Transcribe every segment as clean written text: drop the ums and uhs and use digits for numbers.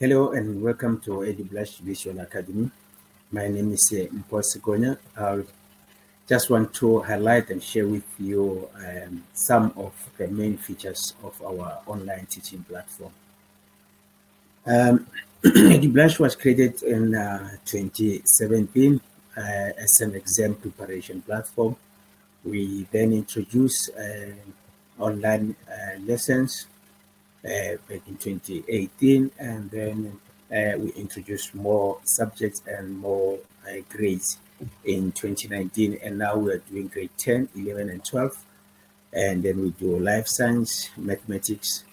Hello and welcome to Edublush Visual Academy. My name is Mposi. I just want to highlight and share with you some of the main features of our online teaching platform. Edublush was created in 2017 as an exam preparation platform. We then introduced online lessons back in 2018, and then we introduced more subjects and more grades in 2019, and now we are doing grade 10, 11, and 12, and then we do life science, mathematics,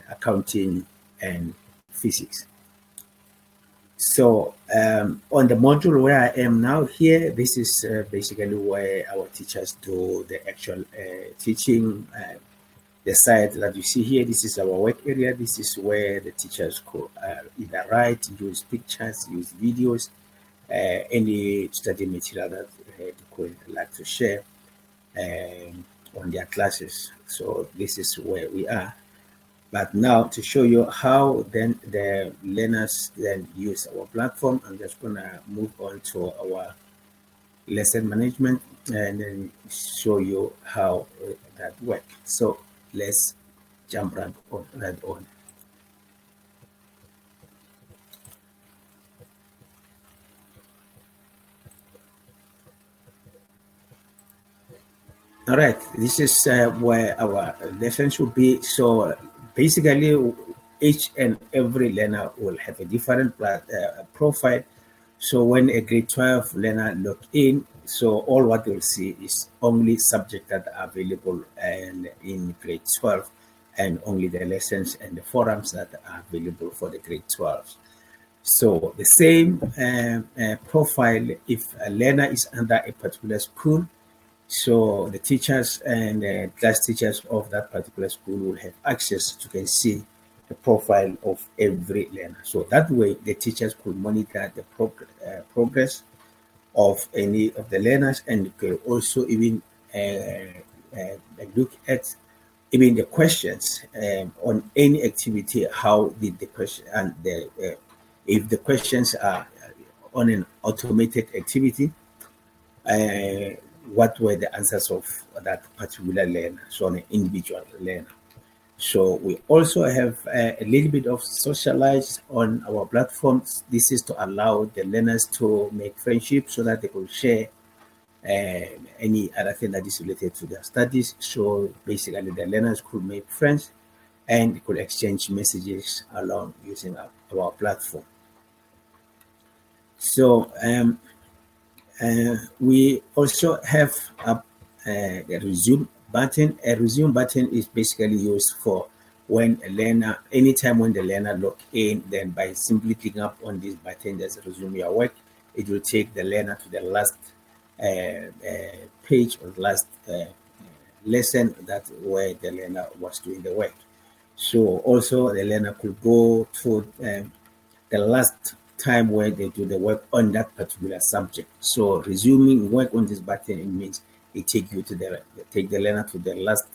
accounting, and physics. So on the module where I am now here, this is basically where our teachers do the actual teaching. The side that you see here, this is our work area. This is where the teachers could either write, use pictures, use videos, any study material that they could like to share on their classes. So this is where we are. But now to show you how then the learners then use our platform, I'm just gonna move on to our lesson management and then show you how that works. So let's jump right on. All right, this is where our lesson should be. So basically, each and every learner will have a different profile. So when a grade 12 learner log in, so all what they'll see is only subjects that are available and in grade 12, and only the lessons and the forums that are available for the grade 12. So the same profile if a learner is under a particular school, so the teachers and the class teachers of that particular school will have access to can see the profile of every learner. So that way the teachers could monitor the progress of any of the learners, and could also even look at even the questions on any activity. How did the question and the if the questions are on an automated activity, what were the answers of that particular learner, so on an individual learner. So we also have a little bit of socialize on our platforms. This is to allow the learners to make friendships so that they could share any other thing that is related to their studies. So basically the learners could make friends and could exchange messages along using our platform. So we also have a resume button. A resume button is basically used for when a learner, anytime when the learner log in, then by simply clicking up on this button, there's a resume your work. It will take the learner to the last page or last lesson that where the learner was doing the work. So also the learner could go to the last time where they do the work on that particular subject. So resuming work on this button, it means it take you to take the learner to the last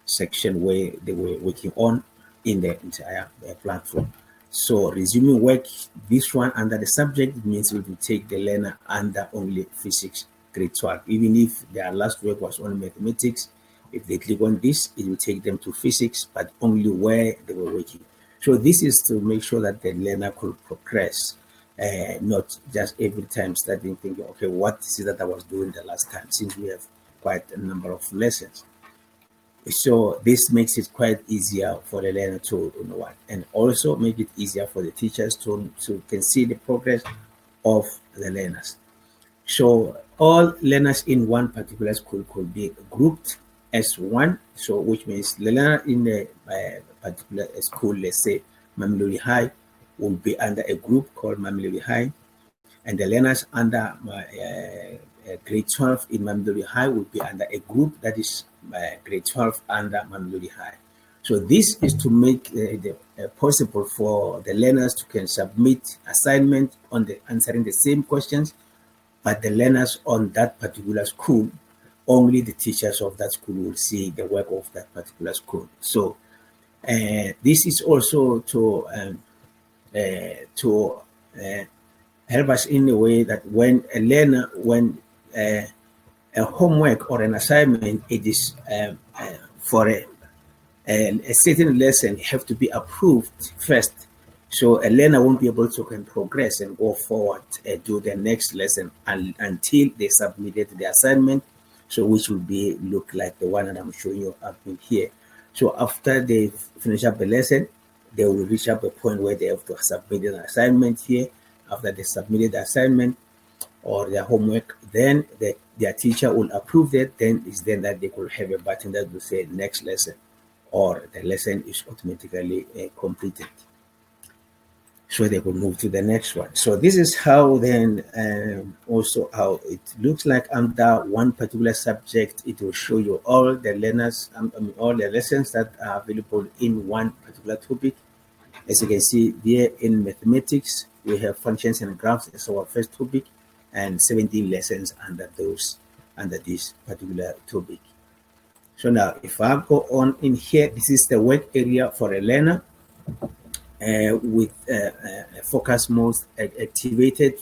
section where they were working on in the entire platform. So resuming work, this one under the subject means it will take the learner under only physics grade 12. Even if their last work was on mathematics, if they click on this, it will take them to physics, but only where they were working. So this is to make sure that the learner could progress, not just every time starting thinking, okay, what is it that I was doing the last time, since we have quite a number of lessons. So this makes it quite easier for the learner to know what, and also make it easier for the teachers to can see the progress of the learners. So all learners in one particular school could be grouped as one. So which means the learner in a particular school, let's say Mamelodi High, will be under a group called Mamelodi High, and the learners under grade 12 in Mamelodi High will be under a group that is grade 12 under Mamelodi High. So this is to make it possible for the learners to can submit assignment on the answering the same questions, but the learners on that particular school, only the teachers of that school will see the work of that particular school. So this is also to to help us in a way that when a learner, when a homework or an assignment, it is for a certain lesson have to be approved first. So a learner won't be able to can progress and go forward to the next lesson until they submitted the assignment, so which will be look like the one that I'm showing you up in here. So after they finish up the lesson, they will reach up a point where they have to submit an assignment here. After they submitted the assignment or their homework, then their teacher will approve it. Then it's then that they could have a button that will say next lesson, or the lesson is automatically completed. So they could move to the next one. So this is how then also how it looks like under one particular subject. It will show you all the learners, all the lessons that are available in one particular topic. As you can see there in mathematics, we have functions and graphs as our first topic, and 17 lessons under this particular topic. So now if I go on in here, this is the work area for a learner with focus mode activated.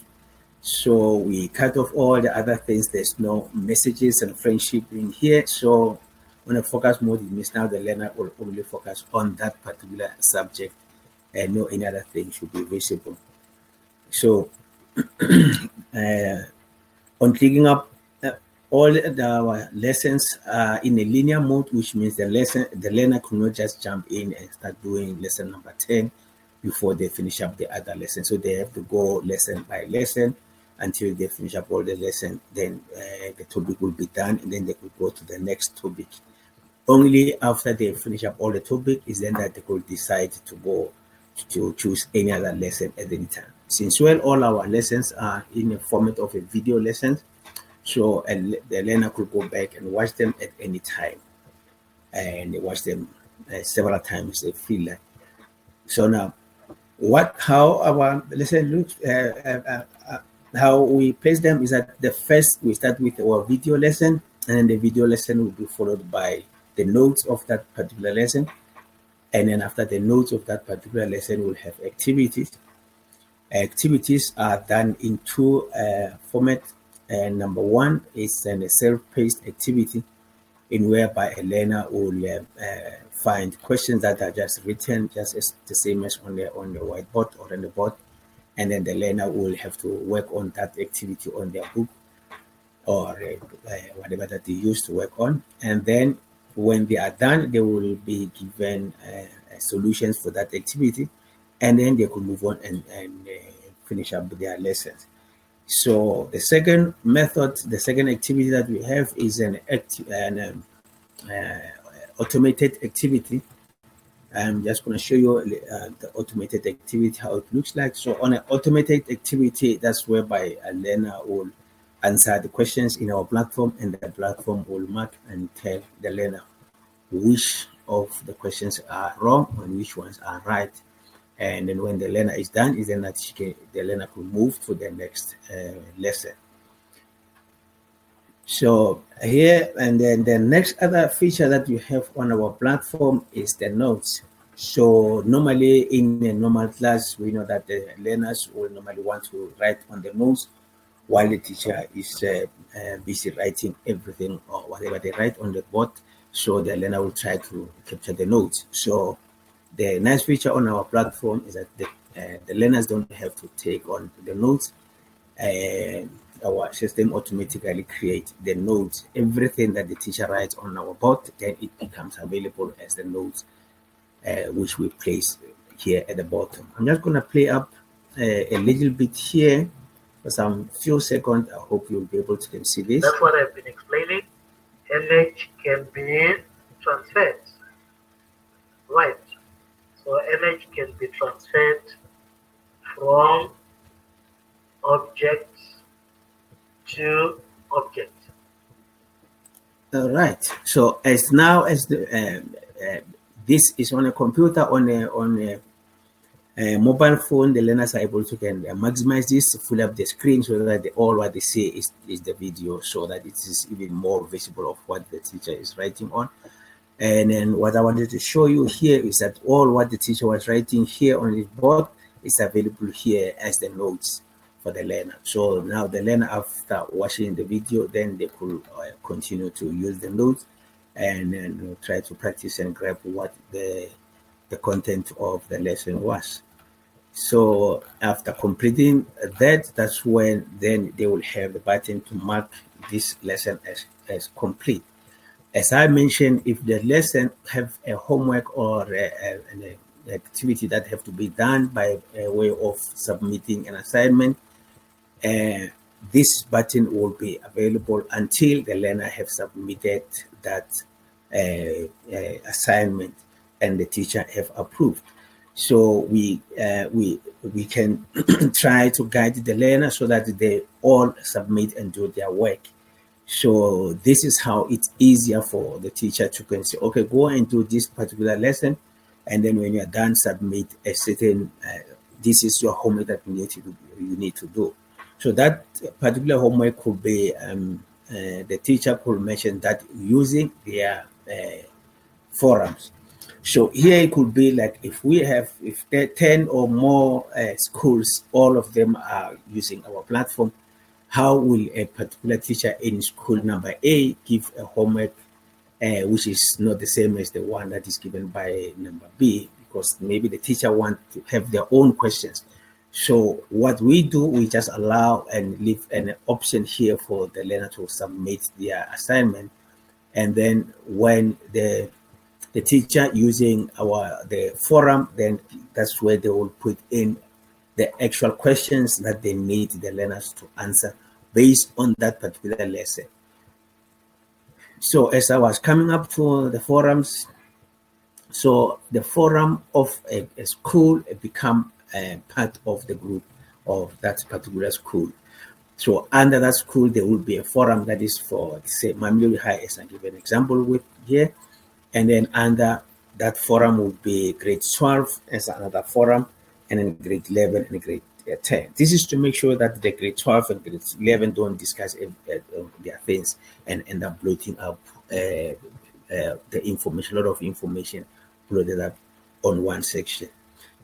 So we cut off all the other things. There's no messages and friendship in here. So when a focus mode, it means now the learner will only focus on that particular subject and no any other thing should be visible. So on clicking up, all the lessons are in a linear mode, which means the learner could not just jump in and start doing lesson number 10 before they finish up the other lesson. So they have to go lesson by lesson until they finish up all the lesson. Then the topic will be done, and then they could go to the next topic. Only after they finish up all the topic is then that they could decide to go to choose any other lesson at any time. Since all our lessons are in the format of a video lesson, so the learner could go back and watch them at any time, and they watch them several times they feel like. So now, how our lesson looks, how we place them is that the first we start with our video lesson, and then the video lesson will be followed by the notes of that particular lesson, and then after the notes of that particular lesson, we'll have activities. Activities are done in two formats. And number one is a self-paced activity, in whereby a learner will find questions that are just written, just as the same as on the whiteboard or on the board, and then the learner will have to work on that activity on their book or whatever that they use to work on. And then when they are done, they will be given solutions for that activity, and then they could move on and finish up their lessons. So the second method, the second activity that we have is an automated activity. I'm just going to show you the automated activity, how it looks like. So on an automated activity, that's whereby a learner will answer the questions in our platform, and the platform will mark and tell the learner which of the questions are wrong and which ones are right. And then when the learner is done, is then that the learner could move to the next lesson. So here, and then the next other feature that you have on our platform is the notes. So normally in a normal class, we know that the learners will normally want to write on the notes while the teacher is busy writing everything or whatever they write on the board. So the learner will try to capture the notes. So the nice feature on our platform is that the learners don't have to take on the notes. Our system automatically creates the notes. Everything that the teacher writes on our board, then it becomes available as the notes, which we place here at the bottom. I'm just going to play up a little bit here for some few seconds. I hope you'll be able to see this. That's what I've been explaining. Image can be transferred. Right. So image can be transferred from object to object. All right. So as now as the this is on a computer, on a mobile phone, the learners are able to can maximize this, fill up the screen so that all what they see is the video, so that it is even more visible of what the teacher is writing on. And then what I wanted to show you here is that all what the teacher was writing here on his board, is available here as the notes for the learner. So now the learner, after watching the video, then they could continue to use the notes and try to practice and grab what the content of the lesson was. So after completing that, that's when then they will have the button to mark this lesson as complete. As I mentioned, if the lesson have a homework or an activity that have to be done by way of submitting an assignment, this button will be available until the learner have submitted that assignment and the teacher have approved. So we can try to guide the learner so that they all submit and do their work. So this is how it's easier for the teacher to can say, okay, go and do this particular lesson, and then when you're done, submit a certain. This is your homework that you need to do. So that particular homework could be the teacher could mention that using their forums. So here it could be like if there are 10 or more schools, all of them are using our platform, how will a particular teacher in school number A give a homework which is not the same as the one that is given by number B, because maybe the teacher wants to have their own questions. So what we do, we just allow and leave an option here for the learner to submit their assignment. And then when the teacher using the forum, then that's where they will put in the actual questions that they need the learners to answer based on that particular lesson. So as I was coming up to the forums, so the forum of a school become part of the group of that particular school. So under that school, there will be a forum that is for, say, Mamluri High, as I give an example with here. And then under that forum will be grade 12 as another forum, and then grade 11 and grade 10. This is to make sure that the grade 12 and grade 11 don't discuss their things and end up bloating up the information, a lot of information loaded up on one section.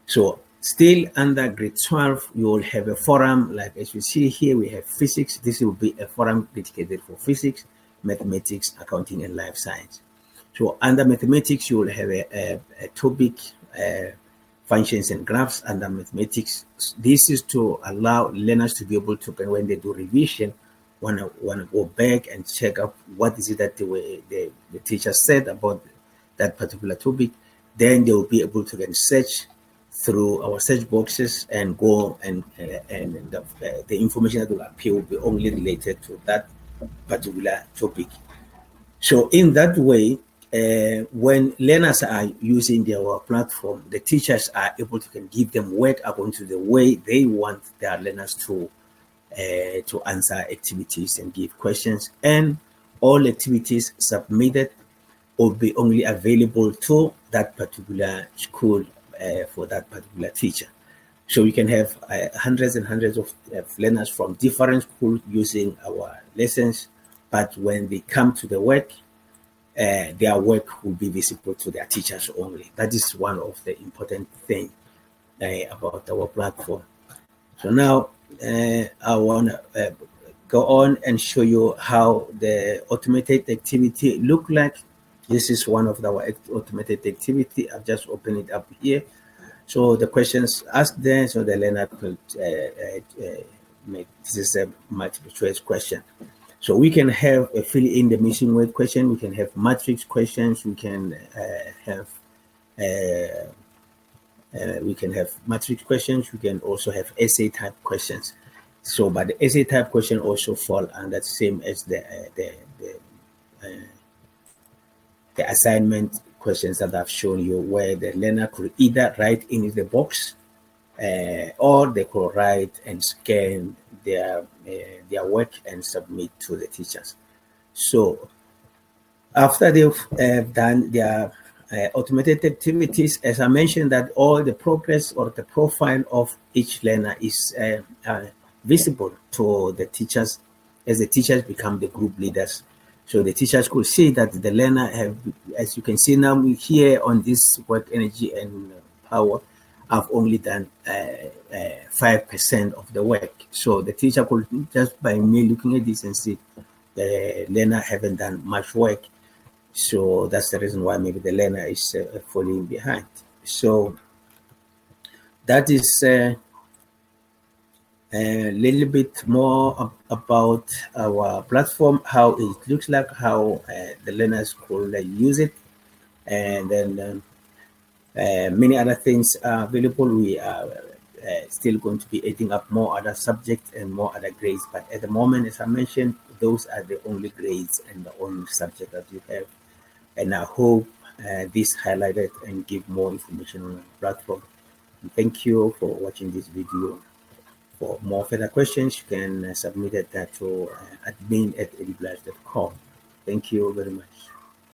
So still under grade 12, you will have a forum, like as you see here, we have physics. This will be a forum dedicated for physics, mathematics, accounting, and life science. So under mathematics, you will have a topic, functions and graphs under mathematics. This is to allow learners to be able to, when they do revision, want to go back and check up what is it that the teacher said about that particular topic. Then they will be able to then search through our search boxes and go and the information that will appear will be only related to that particular topic. So in that way, when learners are using our platform, the teachers are able to can give them work according to the way they want their learners to answer activities and give questions, and all activities submitted will be only available to that particular school for that particular teacher. So we can have hundreds and hundreds of learners from different schools using our lessons, but when they come to the work, their work will be visible to their teachers only. That is one of the important things about our platform. So now I want to go on and show you how the automated activity look like. This is one of our automated activity. I've just opened it up here. So the questions asked there, so the learner could make, this is a multiple choice question. So we can have a fill in the missing word question. We can have matrix questions. We can have matrix questions. We can also have essay type questions. So, but the essay type question also fall under the same as the assignment questions that I've shown you, where the learner could either write in the box or they could write and scan their work and submit to the teachers. So after they've done their automated activities, as I mentioned, that all the progress or the profile of each learner is visible to the teachers as the teachers become the group leaders. So the teachers could see that the learner have, as you can see now here on this work, energy, and power, have only done 5% of the work. So the teacher could, just by me looking at this and see the learner haven't done much work. So that's the reason why maybe the learner is falling behind. So that is a little bit more about our platform, how it looks like, how the learners could use it, and then many other things are available. We are still going to be adding up more other subjects and more other grades, but at the moment, as I mentioned, those are the only grades and the only subject that you have. And I hope this highlighted and give more information on our platform. And thank you for watching this video. For more further questions, you can submit it to admin@edublush.com. Thank you very much.